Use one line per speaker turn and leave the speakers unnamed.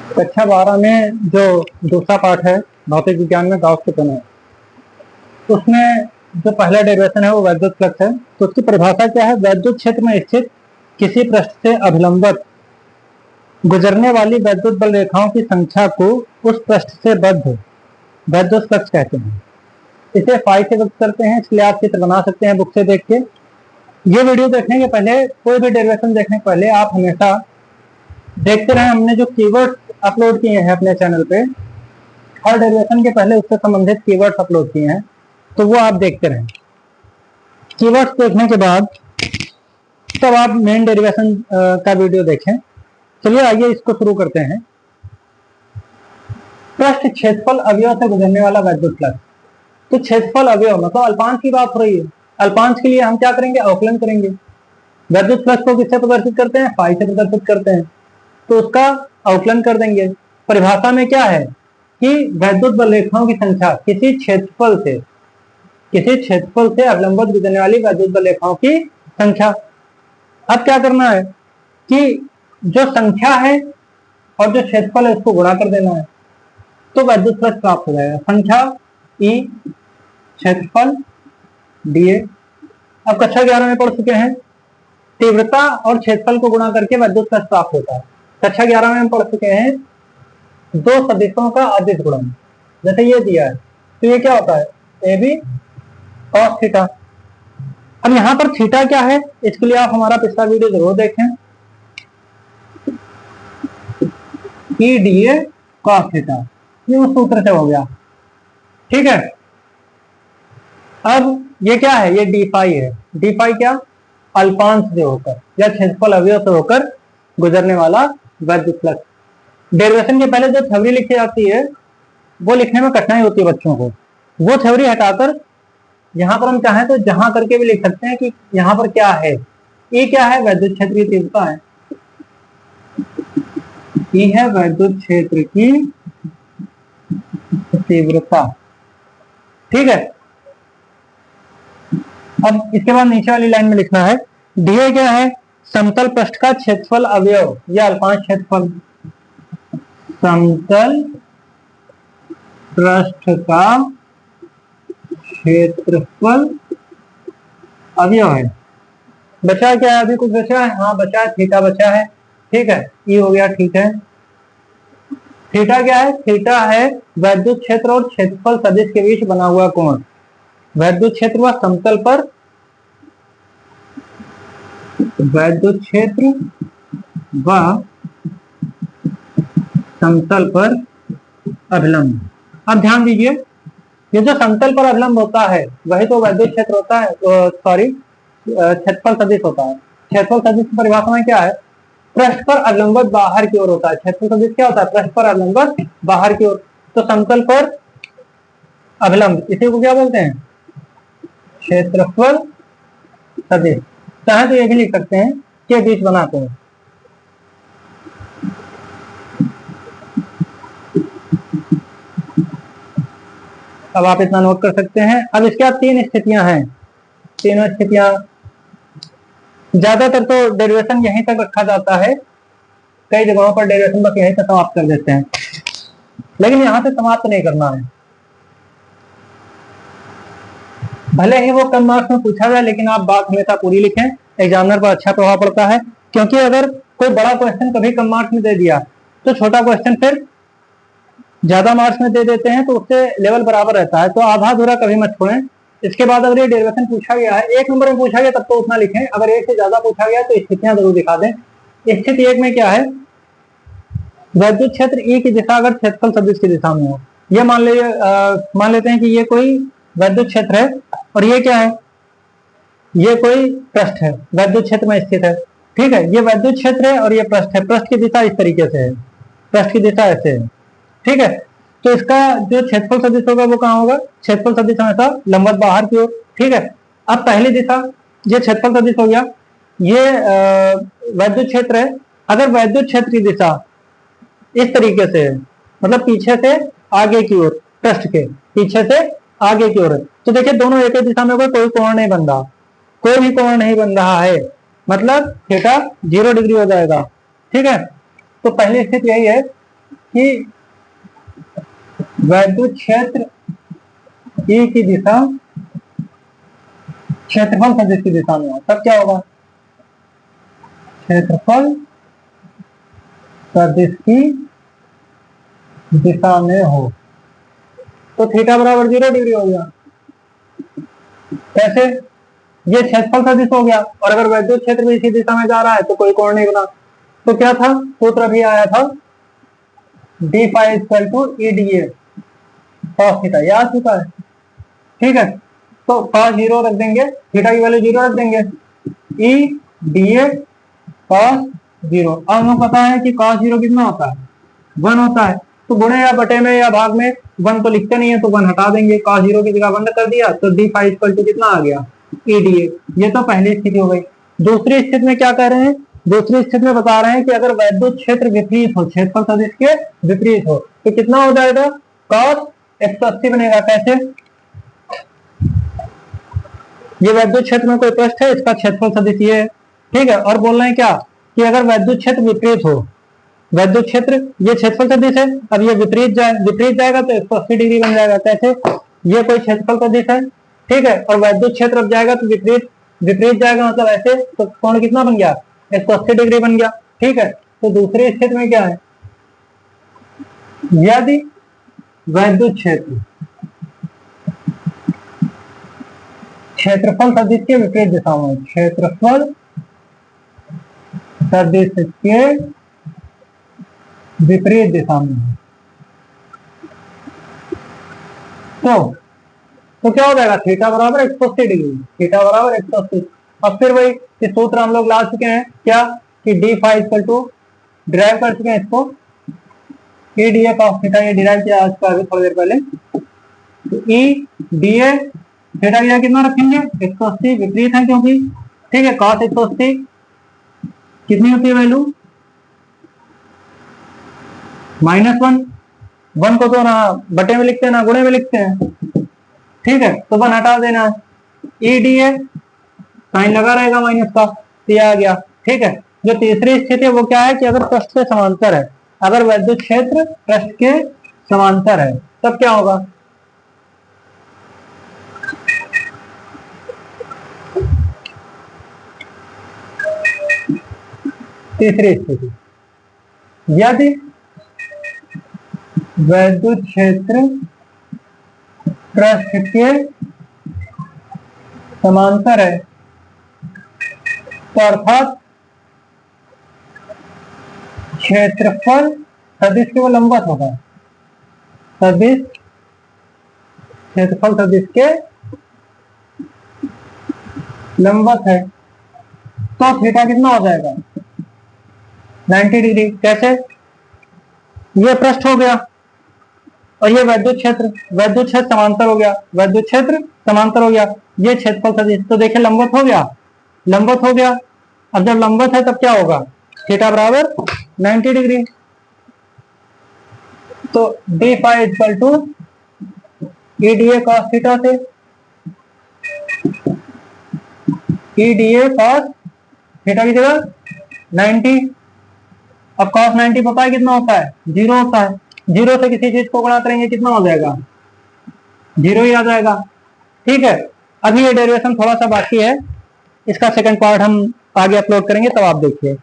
कक्षा 12 में जो दूसरा पार्ट है भौतिक विज्ञान में गाउस के प्रमेय, उसमें जो पहला डेरिवेशन है वो वैद्युत फ्लक्स है। तो उसकी परिभाषा क्या है? वैद्युत क्षेत्र में स्थित किसी पृष्ठ से अभिलंबत गुजरने वाली वैद्युत बल रेखाओं की संख्या को उस पृष्ठ से बद्ध वैद्युत फ्लक्स कहते हैं। इसे फाई से व्यक्त करते हैं, इसलिए आप चित्र बना सकते हैं बुक से देख के। ये वीडियो देखने के पहले, कोई भी डेरिवेशन देखने के पहले आप हमेशा देखते रहे। हमने जो कीवर्ड्स अपलोड किए हैं अपने चैनल पे, हर डेरिवेशन के पहले उससे संबंधित कीवर्ड्स अपलोड किए हैं, तो वो आप देखते रहें। कीवर्ड्स देखने के बाद तब आप मेन डेरिवेशन का वीडियो देखें। चलिए आइए इसको शुरू करते हैं। पृष्ठ क्षेत्रफल अवयव से गुजरने वाला वैद्युत फ्लक्स। तो क्षेत्रफल अवयव मतलब अल्पांश की बात हो रही है। अल्पांश के लिए हम क्या करेंगे? अवकलन करेंगे। वैद्युत फ्लक्स को किससे प्रदर्शित करते हैं? फाई से प्रदर्शित करते हैं, तो उसका अवकलन कर देंगे। परिभाषा में क्या है कि वैद्युत बल रेखाओं की संख्या किसी क्षेत्रफल से अवलंबित गुजरने वाली वैद्युत बल रेखाओं की संख्या। अब क्या करना है कि जो संख्या है और जो क्षेत्रफल है उसको गुणा कर देना है, तो वैद्युत फ्लक्स प्राप्त हो जाएगा। संख्या ई, क्षेत्रफल डीए। अब कक्षा 11 में पढ़ चुके हैं, तीव्रता और क्षेत्रफल को गुणा करके वैद्युत फ्लक्स प्राप्त होता है। कक्षा 11 में हम पढ़ चुके हैं दो सदिशों का अदिश गुणन। जैसे ये दिया है तो ये क्या होता है? A B cos theta. अब यहाँ पर थीटा क्या है, इसके लिए आप हमारा पिछला वीडियो जरूर देखें। ई डी ए कॉस थीटा, ये उस सूत्र से हो गया, ठीक है। अब ये क्या है? ये डी फाई है। डी फाई क्या? अल्पांश से होकर या क्षेत्रफल अवयव से होकर गुजरने वाला वैद्युत फ्लक्स। डेरिवेशन के पहले जो थ्योरी लिखी जाती है वो लिखने में कठिनाई होती है बच्चों को। वो थ्योरी हटाकर यहाँ पर हम चाहें तो जहां करके भी लिख सकते हैं कि यहाँ पर क्या है। ये क्या है? वैद्युत क्षेत्र की तीव्रता है। ये है वैद्युत क्षेत्र की तीव्रता, ठीक है। अब इसके बाद नीचे वाली लाइन में लिखना है डीए क्या है? समतल पृष्ठ का क्षेत्रफल अवयव या अल्पांश क्षेत्रफल। समतल पृष्ठ का क्षेत्रफल अवयव है। बचा क्या है? अभी कुछ बचा है? हाँ बचा है, थीटा बचा है, ठीक है। ये हो गया, ठीक है। थीटा क्या है? थीटा है वैद्युत क्षेत्र और क्षेत्रफल सदिश के बीच बना हुआ कोण। वैद्युत क्षेत्र व समतल पर, वैद्युत क्षेत्र व समतल पर अभिलंब। अब ध्यान दीजिए, ये जो समतल पर अभिलंब होता है वही तो वैद्युत क्षेत्र होता है, सॉरी क्षेत्रफल सदिश होता है। क्षेत्रफल सदिश की परिभाषा में क्या है? पृष्ठ पर अभिलंबित बाहर की ओर होता है। क्षेत्रफल सदिश क्या होता है? पृष्ठ पर अभिलंबित बाहर की ओर। तो समतल पर अभिलंब, इसी को क्या बोलते हैं? क्षेत्रफल सदिश। चाहे तो ये भी लिख सकते हैं के बीच बनाते हैं। अब आप इतना नोट कर सकते हैं। अब इसके बाद तीन स्थितियां हैं। तीनों स्थितियां ज्यादातर तो डेरिवेशन यहीं तक रखा जाता है, कई जगहों पर डेरिवेशन बस यहीं तक समाप्त कर देते हैं, लेकिन यहां से समाप्त नहीं करना है। भले ही वो कम मार्क्स में पूछा जाए, लेकिन आप बात हमेशा पूरी लिखें, एग्जामिनर पर अच्छा प्रभाव पड़ता है। क्योंकि अगर कोई बड़ा क्वेश्चन कभी कम मार्क्स में दे दिया तो छोटा क्वेश्चन फिर ज्यादा मार्क्स में दे देते हैं, तो उससे लेवल बराबर रहता है। तो आधा अधूरा कभी मत छोड़ें। इसके बाद अगर ये डेरिवेशन पूछा गया है, 1 नंबर में पूछा गया तब तो उतना लिखें, अगर 1 से ज्यादा पूछा गया तो स्थितियां जरूर दिखा दें। स्थिति 1 में क्या है? वैद्युत क्षेत्र ई की दिशा अगर क्षेत्रफल सदिश की दिशा में हो। ये मान लेते हैं कि ये कोई वैद्युत क्षेत्र है और ये क्या है? ये कोई पृष्ठ है, वैद्युत क्षेत्र में स्थित है, ठीक है। ये वैद्युत क्षेत्र है और ये पृष्ठ है। पृष्ठ की दिशा इस तरीके से है, पृष्ठ की दिशा ऐसे है, ठीक है। तो इसका जो क्षेत्रफल सदिश होगा वो कहाँ होगा? क्षेत्रफल सदिश हमेशा लंबवत बाहर की ओर, ठीक है। अब पहली दिशा, ये क्षेत्रफल सदिश हो गया, ये वैद्युत क्षेत्र है। अगर वैद्युत क्षेत्र की दिशा इस तरीके से है, मतलब पीछे से आगे की ओर, पृष्ठ के पीछे से आगे की ओर है, तो देखिए दोनों एक ही दिशा में कोई कोण नहीं बन रहा, कोई भी कोण नहीं बन रहा है, मतलब थीटा 0 डिग्री हो जाएगा, ठीक है। तो पहली स्थिति यही है कि वैद्युत क्षेत्र E की दिशा क्षेत्रफल सदिश की दिशा में हो, तब क्या होगा? क्षेत्रफल सदिश की दिशा में हो तो थीटा बराबर 0 डिग्री हो गया। कैसे? ये क्षेत्रफल सदिश हो गया और अगर वैद्युत क्षेत्र भी इसी दिशा में जा रहा है तो कोई कोण नहीं बना। तो क्या था? सूत्र भी आया था D phi equal to E D A cos theta, ये आ चुका है। ठीक है, तो कॉस 0 रख देंगे, थीटा की वैल्यू 0 रख देंगे, ई डी ए कॉस 0। अब हमें पता है कि कॉस 0 कितना होता है? 1 होता है। तो गुणे या बटे में या भाग में 1 तो लिखते नहीं है तो 1 हटा देंगे, cos 0 की जगह 1 कर दिया तो डी फाई इक्वल टू कितना आ गया? ई डी ए। ये तो पहली स्थिति हो गई। दूसरी स्थिति में क्या कह रहे हैं? दूसरी स्थिति में बता रहे हैं कि अगर वैद्युत क्षेत्र विपरीत हो, क्षेत्रफल सदिश के विपरीत हो, तो कितना हो जाएगा? cos 180 बनेगा। कैसे? ये वैद्युत क्षेत्र में कोई पृष्ठ है, इसका क्षेत्रफल सदिश ये है। ठीक है, और बोल रहे हैं क्या कि अगर वैद्युत क्षेत्र विपरीत हो, वैद्युत क्षेत्र ये क्षेत्रफल सदिश है, अब ये विपरीत जाएगा तो 180 डिग्री बन जाएगा। कैसे? ये कोई क्षेत्रफल सदिश है, ठीक है, और वैद्युत क्षेत्र अब जाएगा तो विपरीत जाएगा, मतलब ऐसे, तो कोण कितना बन गया? 180 डिग्री बन गया। ठीक है, तो दूसरी स्थिति में क्या है? यदि वैद्युत क्षेत्र क्षेत्रफल सदिश के विपरीत दिशा में, क्षेत्रफल सदिश के विपरीत दिशा में, तो क्या हो जाएगा? थीटा बराबर 180 डिग्री, थीटा बराबर 180। अब फिर वही इस सूत्र हम लोग ला चुके हैं क्या कि D phi equal to, derive कर चुके हैं इसको, E D A cos theta, ये डिराइव किया आज का अभी थोड़ी देर पहले। तो ई डी ए थीटा की कितना रखेंगे? 180, विपरीत है क्योंकि, ठीक है, कॉस 180 कितनी होती है वैल्यू? -1। 1 को तो ना बटे में लिखते हैं ना गुणे में लिखते हैं। ठीक है, तो 1 हटा देना है, ई डी ए साइन लगा रहेगा माइनस का, तो ये आ गया। ठीक है, जो तीसरी स्थिति है वो क्या है कि अगर पृष्ठ के समांतर है, अगर वैद्युत क्षेत्र पृष्ठ के समांतर है, तब क्या होगा? तीसरी स्थिति, यदि वैद्युत क्षेत्र पृष्ठ के समांतर है, तो अर्थात क्षेत्रफल सदिश के वो लंबवत होगा, सदिश क्षेत्रफल सदिश के लंबवत है, तो थीटा कितना हो जाएगा? 90 डिग्री। कैसे? ये पृष्ठ हो गया और ये वैद्युत क्षेत्र समांतर हो गया, वैद्युत क्षेत्र समांतर हो गया, ये क्षेत्रफल सदिश, तो देखिए लंबवत हो गया, लंबवत हो गया। अब जब लंबवत है तब क्या होगा? थीटा बराबर 90 डिग्री। तो D phi equal to E D A cos theta से, E D A cos theta की जगह 90। अब cos 90 पता है कितना होता है? 0 होता है। 0 से किसी चीज को गुणा करेंगे कितना हो जाएगा? 0 ही आ जाएगा। ठीक है, अभी ये डेरिवेशन थोड़ा सा बाकी है, इसका सेकंड पार्ट हम आगे अपलोड करेंगे, तब आप देखिए।